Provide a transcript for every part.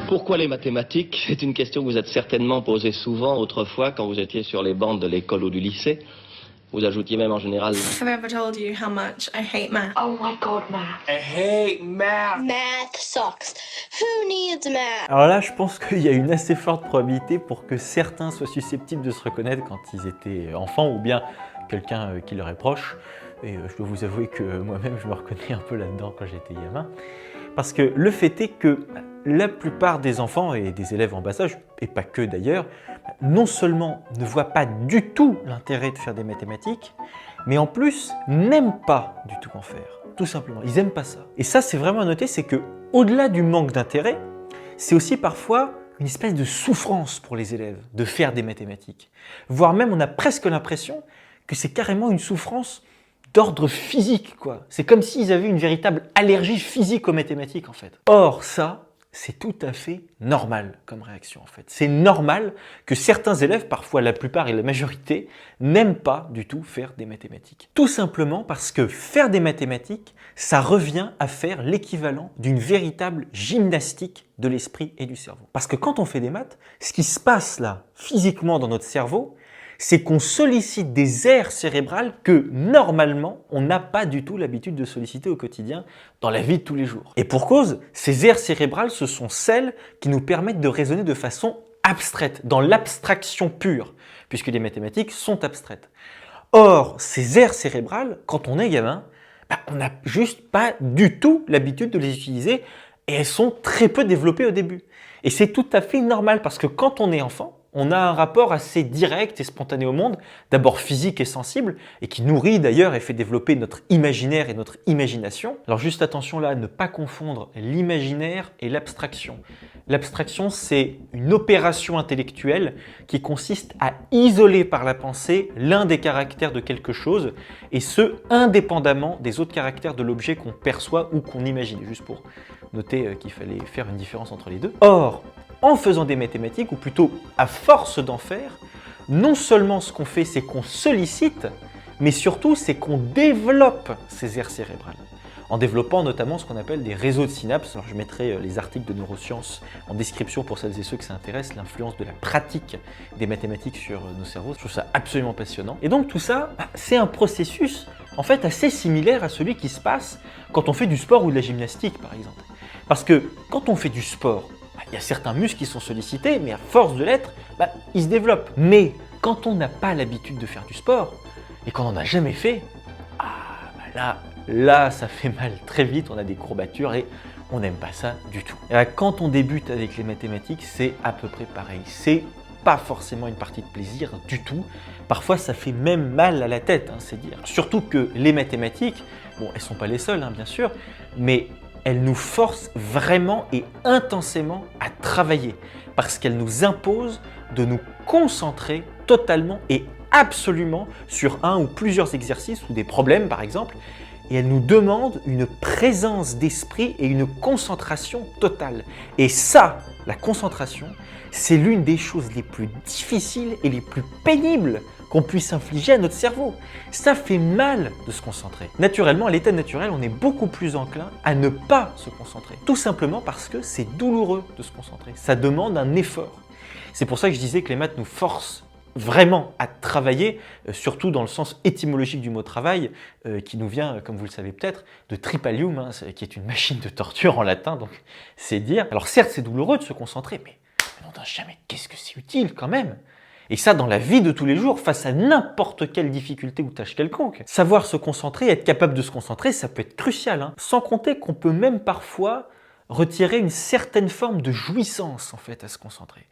Pourquoi les mathématiques? C'est une question que vous êtes certainement posée souvent autrefois quand vous étiez sur les bancs de l'école ou du lycée. Vous ajoutiez même en général... Have I ever told you how much I hate math? Oh my god, math. I hate math. Math sucks. Who needs math? Alors là, je pense qu'il y a une assez forte probabilité pour que certains soient susceptibles de se reconnaître quand ils étaient enfants ou bien quelqu'un qui leur est proche. Et je dois vous avouer que moi-même, je me reconnais un peu là-dedans quand j'étais gamin. Parce que le fait est que la plupart des enfants et des élèves en bas âge, et pas que d'ailleurs, non seulement ne voient pas du tout l'intérêt de faire des mathématiques, mais en plus n'aiment pas du tout en faire. Tout simplement, ils n'aiment pas ça. Et ça, c'est vraiment à noter, c'est que au-delà du manque d'intérêt, c'est aussi parfois une espèce de souffrance pour les élèves de faire des mathématiques. Voire même, on a presque l'impression que c'est carrément une souffrance d'ordre physique, quoi. C'est comme s'ils avaient une véritable allergie physique aux mathématiques, en fait. Or, ça, c'est tout à fait normal comme réaction, en fait. C'est normal que certains élèves, parfois la plupart et la majorité, n'aiment pas du tout faire des mathématiques. Tout simplement parce que faire des mathématiques, ça revient à faire l'équivalent d'une véritable gymnastique de l'esprit et du cerveau. Parce que quand on fait des maths, ce qui se passe là, physiquement dans notre cerveau, c'est qu'on sollicite des aires cérébrales que, normalement, on n'a pas du tout l'habitude de solliciter au quotidien dans la vie de tous les jours. Et pour cause, ces aires cérébrales, ce sont celles qui nous permettent de raisonner de façon abstraite, dans l'abstraction pure, puisque les mathématiques sont abstraites. Or, ces aires cérébrales, quand on est gamin, on n'a juste pas du tout l'habitude de les utiliser et elles sont très peu développées au début. Et c'est tout à fait normal parce que quand on est enfant, on a un rapport assez direct et spontané au monde, d'abord physique et sensible, et qui nourrit d'ailleurs et fait développer notre imaginaire et notre imagination. Alors juste attention là, à ne pas confondre l'imaginaire et l'abstraction. L'abstraction, c'est une opération intellectuelle qui consiste à isoler par la pensée l'un des caractères de quelque chose, et ce, indépendamment des autres caractères de l'objet qu'on perçoit ou qu'on imagine, juste pour noter qu'il fallait faire une différence entre les deux. Or, en faisant des mathématiques, ou plutôt à force d'en faire, non seulement ce qu'on fait, c'est qu'on sollicite, mais surtout, c'est qu'on développe ces aires cérébrales. En développant notamment ce qu'on appelle des réseaux de synapses. Alors je mettrai les articles de neurosciences en description pour celles et ceux que ça intéresse, l'influence de la pratique des mathématiques sur nos cerveaux. Je trouve ça absolument passionnant. Et donc tout ça, c'est un processus en fait assez similaire à celui qui se passe quand on fait du sport ou de la gymnastique par exemple. Parce que quand on fait du sport, il y a certains muscles qui sont sollicités, mais à force de l'être, ils se développent. Mais quand on n'a pas l'habitude de faire du sport, et qu'on n'en a jamais fait, là, ça fait mal très vite, on a des courbatures et on n'aime pas ça du tout. Et quand on débute avec les mathématiques, c'est à peu près pareil. C'est pas forcément une partie de plaisir du tout. Parfois, ça fait même mal à la tête, c'est dire. Surtout que les mathématiques, bon, elles sont pas les seules, bien sûr, mais elles nous forcent vraiment et intensément à travailler parce qu'elles nous imposent de nous concentrer totalement et absolument sur un ou plusieurs exercices ou des problèmes par exemple, et elles nous demandent une présence d'esprit et une concentration totale. Et ça, la concentration, c'est l'une des choses les plus difficiles et les plus pénibles qu'on puisse infliger à notre cerveau. Ça fait mal de se concentrer. Naturellement, à l'état naturel, on est beaucoup plus enclin à ne pas se concentrer. Tout simplement parce que c'est douloureux de se concentrer. Ça demande un effort. C'est pour ça que je disais que les maths nous forcent vraiment à travailler, surtout dans le sens étymologique du mot travail, qui nous vient, comme vous le savez peut-être, de tripalium, qui est une machine de torture en latin, donc c'est dire. Alors certes, c'est douloureux de se concentrer, mais non, jamais, qu'est-ce que c'est utile quand même? Et ça, dans la vie de tous les jours, face à n'importe quelle difficulté ou tâche quelconque. Savoir se concentrer, être capable de se concentrer, ça peut être crucial. Sans compter qu'on peut même parfois retirer une certaine forme de jouissance en fait à se concentrer.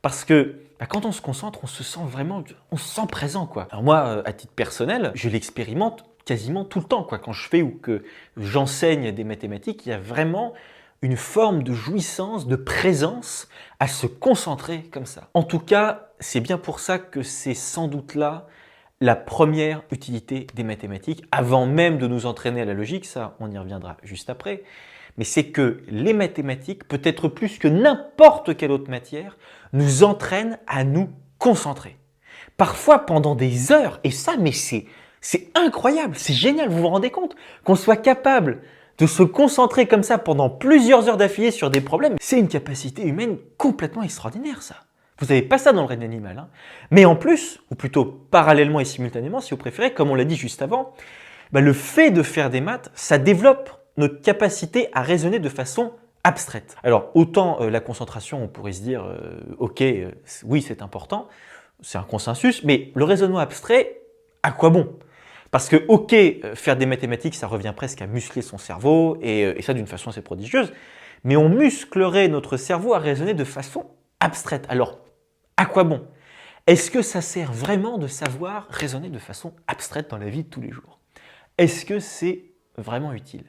Parce que quand on se concentre, on se sent vraiment, on se sent présent, quoi. Alors moi, à titre personnel, je l'expérimente quasiment tout le temps, quoi. Quand je fais ou que j'enseigne des mathématiques, il y a vraiment une forme de jouissance, de présence à se concentrer comme ça. En tout cas, c'est bien pour ça que c'est sans doute là la première utilité des mathématiques, avant même de nous entraîner à la logique, ça on y reviendra juste après, mais c'est que les mathématiques, peut-être plus que n'importe quelle autre matière, nous entraînent à nous concentrer. Parfois pendant des heures, et ça mais c'est incroyable, c'est génial, vous vous rendez compte qu'on soit capable de se concentrer comme ça pendant plusieurs heures d'affilée sur des problèmes, c'est une capacité humaine complètement extraordinaire, ça. Vous n'avez pas ça dans le règne animal. Hein. Mais en plus, ou plutôt parallèlement et simultanément, si vous préférez, comme on l'a dit juste avant, le fait de faire des maths, ça développe notre capacité à raisonner de façon abstraite. Alors, autant la concentration, on pourrait se dire, ok, oui, c'est important, c'est un consensus, mais le raisonnement abstrait, à quoi bon? Parce que, ok, faire des mathématiques, ça revient presque à muscler son cerveau, et ça d'une façon assez prodigieuse, mais on musclerait notre cerveau à raisonner de façon abstraite. Alors, à quoi bon? Est-ce que ça sert vraiment de savoir raisonner de façon abstraite dans la vie de tous les jours? Est-ce que c'est vraiment utile?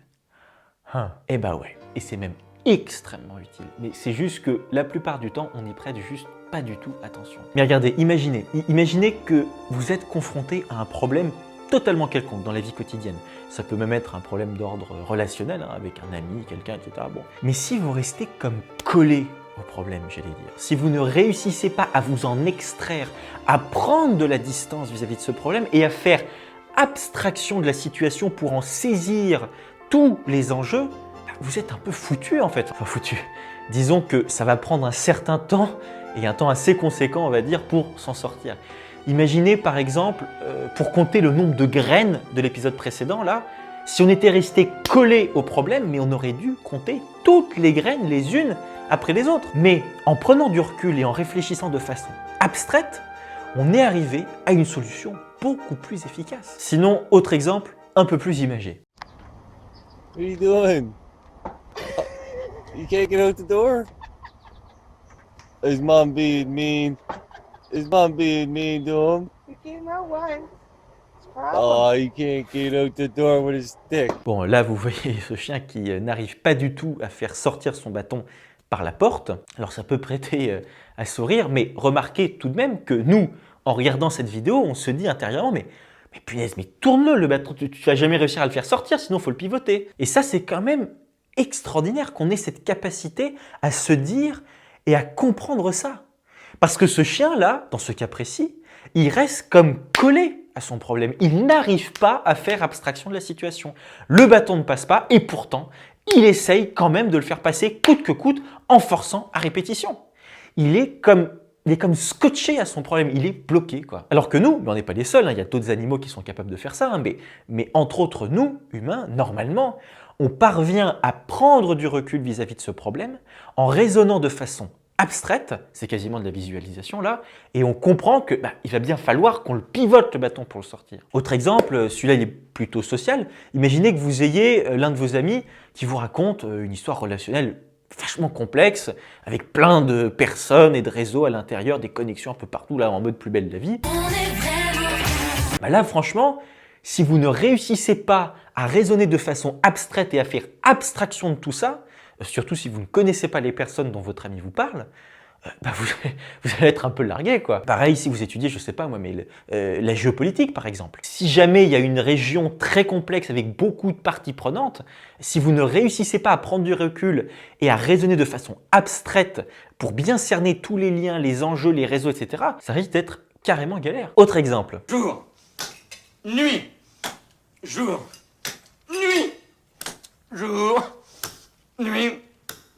Eh ben ouais, et c'est même extrêmement utile. Mais c'est juste que la plupart du temps, on n'y prête juste pas du tout attention. Mais regardez, imaginez que vous êtes confronté à un problème totalement quelconque dans la vie quotidienne. Ça peut même être un problème d'ordre relationnel, hein, avec un ami, quelqu'un, etc. Bon. Mais si vous restez comme collé au problème, j'allais dire, si vous ne réussissez pas à vous en extraire, à prendre de la distance vis-à-vis de ce problème et à faire abstraction de la situation pour en saisir tous les enjeux, vous êtes un peu foutu en fait. Enfin foutu. Disons que ça va prendre un certain temps et un temps assez conséquent, on va dire, pour s'en sortir. Imaginez par exemple, pour compter le nombre de graines de l'épisode précédent, là, si on était resté collé au problème, mais on aurait dû compter toutes les graines les unes après les autres. Mais en prenant du recul et en réfléchissant de façon abstraite, on est arrivé à une solution beaucoup plus efficace. Sinon, autre exemple, un peu plus imagé. What are you doing? You can't get out the door? Is mom being mean? Is mom being mean to him? You came out once. It's a problem. Oh, you can't get out the door with a stick. Bon, là, vous voyez ce chien qui n'arrive pas du tout à faire sortir son bâton par la porte. Alors, ça peut prêter à sourire, mais remarquez tout de même que nous, en regardant cette vidéo, on se dit intérieurement, mais punaise, mais tourne-le le bâton, tu vas jamais réussir à le faire sortir, sinon il faut le pivoter. Et ça, c'est quand même extraordinaire qu'on ait cette capacité à se dire et à comprendre ça. Parce que ce chien-là, dans ce cas précis, il reste comme collé à son problème. Il n'arrive pas à faire abstraction de la situation. Le bâton ne passe pas et pourtant, il essaye quand même de le faire passer coûte que coûte en forçant à répétition. Il est comme scotché à son problème, il est bloqué, quoi. Alors que nous, on n'est pas les seuls, hein, il y a d'autres animaux qui sont capables de faire ça, hein, mais entre autres nous, humains, normalement, on parvient à prendre du recul vis-à-vis de ce problème en raisonnant de façon abstraite, c'est quasiment de la visualisation là, et on comprend que il va bien falloir qu'on le pivote le bâton pour le sortir. Autre exemple, celui-là il est plutôt social, imaginez que vous ayez l'un de vos amis qui vous raconte une histoire relationnelle vachement complexe, avec plein de personnes et de réseaux à l'intérieur, des connexions un peu partout, là, en mode plus belle de la vie. Là, franchement, si vous ne réussissez pas à raisonner de façon abstraite et à faire abstraction de tout ça, surtout si vous ne connaissez pas les personnes dont votre ami vous parle, vous allez être un peu largué, quoi. Pareil, si vous étudiez, je sais pas moi, mais la géopolitique, par exemple. Si jamais il y a une région très complexe avec beaucoup de parties prenantes, si vous ne réussissez pas à prendre du recul et à raisonner de façon abstraite pour bien cerner tous les liens, les enjeux, les réseaux, etc., ça risque d'être carrément galère. Autre exemple. Jour, nuit, jour, nuit, jour, nuit.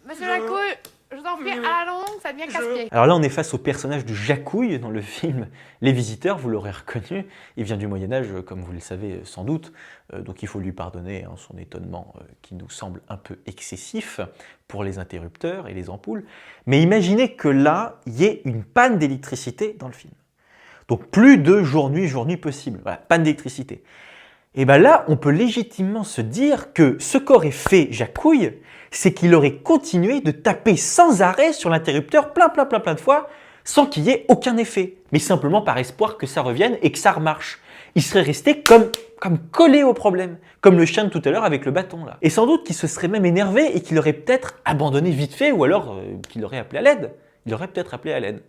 Monsieur Lacouille, je vous en prie, à la longue, ça devient casse-pied. Alors là, on est face au personnage de Jacouille dans le film Les Visiteurs, vous l'aurez reconnu. Il vient du Moyen-Âge, comme vous le savez sans doute, donc il faut lui pardonner son étonnement qui nous semble un peu excessif pour les interrupteurs et les ampoules. Mais imaginez que là, il y ait une panne d'électricité dans le film. Donc plus de jour-nuit possible. Voilà, panne d'électricité. Et bien là, on peut légitimement se dire que ce qu'aurait fait Jacouille, c'est qu'il aurait continué de taper sans arrêt sur l'interrupteur plein de fois, sans qu'il y ait aucun effet, mais simplement par espoir que ça revienne et que ça remarche. Il serait resté comme collé au problème, comme le chien de tout à l'heure avec le bâton là. Et sans doute qu'il se serait même énervé et qu'il aurait peut-être abandonné vite fait, ou alors qu'il aurait appelé à l'aide. Il aurait peut-être appelé à l'aide.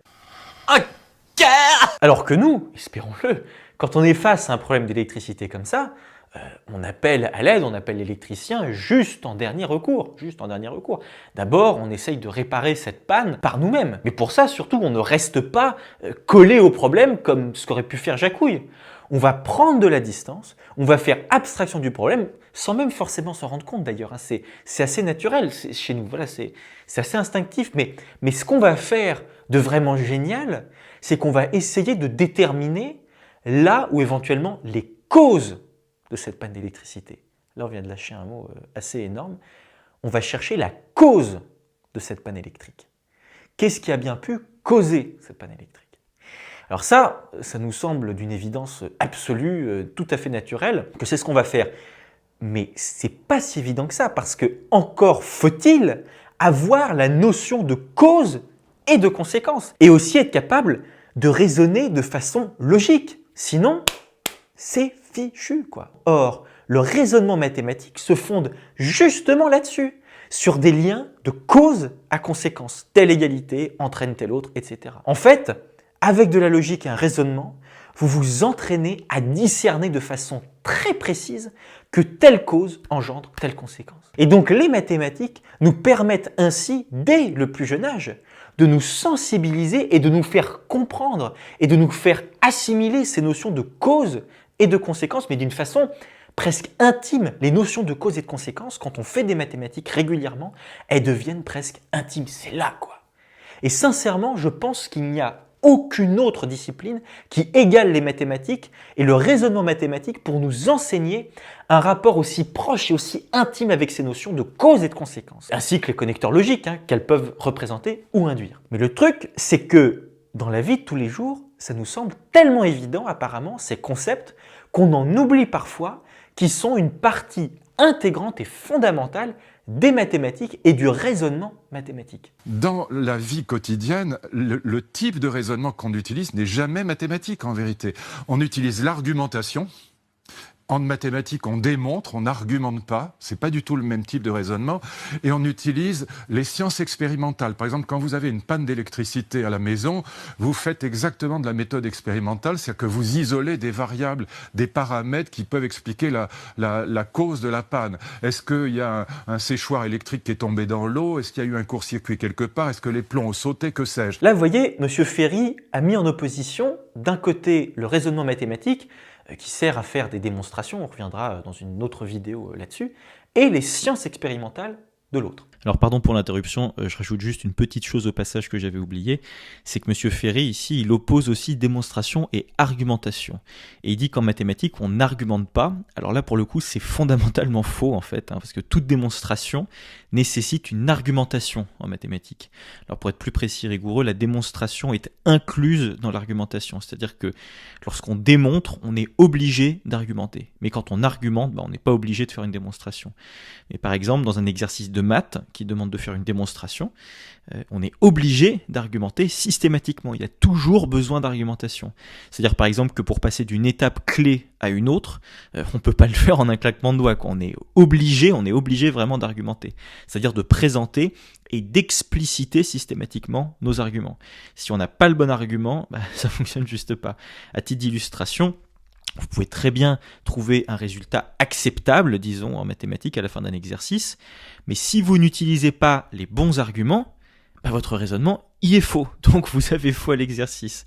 Alors que nous, espérons-le, quand on est face à un problème d'électricité comme ça, on appelle à l'aide, on appelle l'électricien juste en dernier recours. D'abord, on essaye de réparer cette panne par nous-mêmes. Mais pour ça, surtout, on ne reste pas collé au problème comme ce qu'aurait pu faire Jacouille. On va prendre de la distance, on va faire abstraction du problème, sans même forcément s'en rendre compte d'ailleurs. Hein. C'est assez naturel chez nous, voilà, c'est assez instinctif. Mais ce qu'on va faire de vraiment génial, c'est qu'on va essayer de déterminer là où éventuellement les causes de cette panne d'électricité. Là, on vient de lâcher un mot assez énorme. On va chercher la cause de cette panne électrique. Qu'est-ce qui a bien pu causer cette panne électrique? Alors ça nous semble d'une évidence absolue, tout à fait naturelle, que c'est ce qu'on va faire. Mais c'est pas si évident que ça, parce que encore faut-il avoir la notion de cause et de conséquence, et aussi être capable de raisonner de façon logique. Sinon, c'est fichu, quoi. Or, le raisonnement mathématique se fonde justement là-dessus, sur des liens de cause à conséquence. Telle égalité entraîne telle autre, etc. En fait, avec de la logique et un raisonnement, vous vous entraînez à discerner de façon très précise que telle cause engendre telle conséquence. Et donc les mathématiques nous permettent ainsi, dès le plus jeune âge, de nous sensibiliser et de nous faire comprendre et de nous faire assimiler ces notions de cause et de conséquence, mais d'une façon presque intime. Les notions de cause et de conséquence, quand on fait des mathématiques régulièrement, elles deviennent presque intimes. C'est là, quoi. Et sincèrement, je pense qu'il n'y a aucune autre discipline qui égale les mathématiques et le raisonnement mathématique pour nous enseigner un rapport aussi proche et aussi intime avec ces notions de cause et de conséquence, ainsi que les connecteurs logiques qu'elles peuvent représenter ou induire. Mais le truc, c'est que dans la vie de tous les jours, ça nous semble tellement évident apparemment, ces concepts, qu'on en oublie parfois, qui sont une partie intégrante et fondamentale des mathématiques et du raisonnement mathématique. Dans la vie quotidienne, le type de raisonnement qu'on utilise n'est jamais mathématique en vérité. On utilise l'argumentation. En mathématiques, on démontre, on n'argumente pas. C'est pas du tout le même type de raisonnement. Et on utilise les sciences expérimentales. Par exemple, quand vous avez une panne d'électricité à la maison, vous faites exactement de la méthode expérimentale, c'est-à-dire que vous isolez des variables, des paramètres qui peuvent expliquer la cause de la panne. Est-ce qu'il y a un séchoir électrique qui est tombé dans l'eau? Est-ce qu'il y a eu un court-circuit quelque part? Est-ce que les plombs ont sauté? Que sais-je? Là, vous voyez, M. Ferry a mis en opposition, d'un côté, le raisonnement mathématique, qui sert à faire des démonstrations, on reviendra dans une autre vidéo là-dessus, et les sciences expérimentales de l'autre. Alors pardon pour l'interruption, je rajoute juste une petite chose au passage que j'avais oublié, c'est que M. Ferry ici, il oppose aussi démonstration et argumentation. Et il dit qu'en mathématiques, on n'argumente pas. Alors là, pour le coup, c'est fondamentalement faux en fait, parce que toute démonstration nécessite une argumentation en mathématiques. Alors pour être plus précis et rigoureux, la démonstration est incluse dans l'argumentation. C'est-à-dire que lorsqu'on démontre, on est obligé d'argumenter. Mais quand on argumente, on n'est pas obligé de faire une démonstration. Mais par exemple, dans un exercice de maths qui demande de faire une démonstration, on est obligé d'argumenter systématiquement. Il y a toujours besoin d'argumentation. C'est-à-dire par exemple que pour passer d'une étape clé à une autre, on ne peut pas le faire en un claquement de doigts. On est obligé vraiment d'argumenter. C'est-à-dire de présenter et d'expliciter systématiquement nos arguments. Si on n'a pas le bon argument, ça ne fonctionne juste pas. À titre d'illustration, vous pouvez très bien trouver un résultat acceptable, disons, en mathématiques à la fin d'un exercice, mais si vous n'utilisez pas les bons arguments, votre raisonnement y est faux, donc vous avez faux à l'exercice.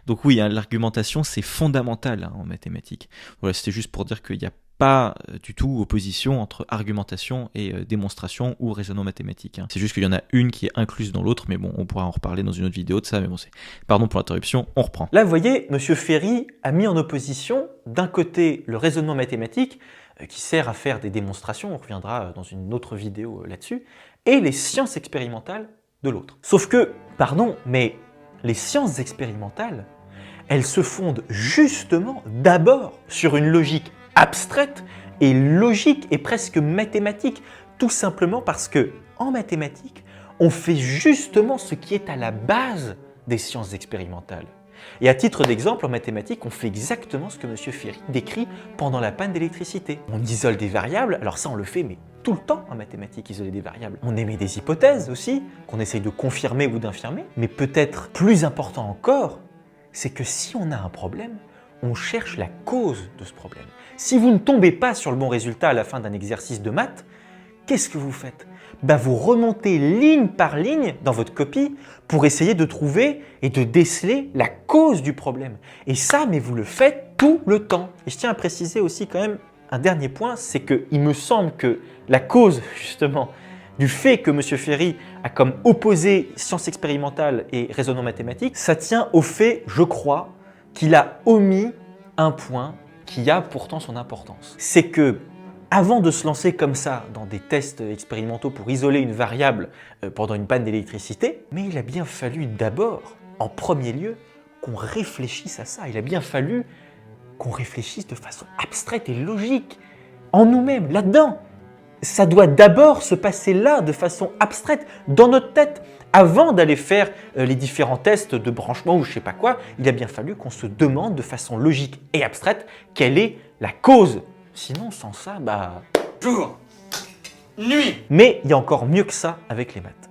Donc oui, l'argumentation, c'est fondamental en mathématiques. Voilà, c'était juste pour dire qu'il n'y a pas du tout opposition entre argumentation et démonstration ou raisonnement mathématique. C'est juste qu'il y en a une qui est incluse dans l'autre, mais bon, on pourra en reparler dans une autre vidéo de ça, mais bon, pardon pour l'interruption, on reprend. Là, vous voyez, M. Ferry a mis en opposition, d'un côté, le raisonnement mathématique, qui sert à faire des démonstrations, on reviendra dans une autre vidéo là-dessus, et les sciences expérimentales de l'autre. Sauf que, pardon, mais les sciences expérimentales, elles se fondent justement d'abord sur une logique abstraite et logique et presque mathématique, tout simplement parce que en mathématiques, on fait justement ce qui est à la base des sciences expérimentales. Et à titre d'exemple, en mathématiques, on fait exactement ce que M. Ferry décrit pendant la panne d'électricité. On isole des variables, alors ça on le fait mais tout le temps en mathématiques, isoler des variables. On émet des hypothèses aussi, qu'on essaye de confirmer ou d'infirmer, mais peut-être plus important encore, c'est que si on a un problème, on cherche la cause de ce problème. Si vous ne tombez pas sur le bon résultat à la fin d'un exercice de maths, qu'est-ce que vous faites? Vous remontez ligne par ligne dans votre copie pour essayer de trouver et de déceler la cause du problème. Et ça, mais vous le faites tout le temps. Et je tiens à préciser aussi quand même un dernier point, c'est qu'il me semble que la cause justement du fait que M. Ferry a comme opposé sciences expérimentales et raisonnement mathématique, ça tient au fait, je crois, qu'il a omis un point qui a pourtant son importance. C'est que avant de se lancer comme ça dans des tests expérimentaux pour isoler une variable pendant une panne d'électricité, mais il a bien fallu d'abord, en premier lieu, qu'on réfléchisse à ça. Il a bien fallu qu'on réfléchisse de façon abstraite et logique, en nous-mêmes, là-dedans. Ça doit d'abord se passer là, de façon abstraite, dans notre tête. Avant d'aller faire les différents tests de branchement ou je sais pas quoi, il a bien fallu qu'on se demande de façon logique et abstraite quelle est la cause. Sinon, sans ça, Jour, nuit. Mais il y a encore mieux que ça avec les maths.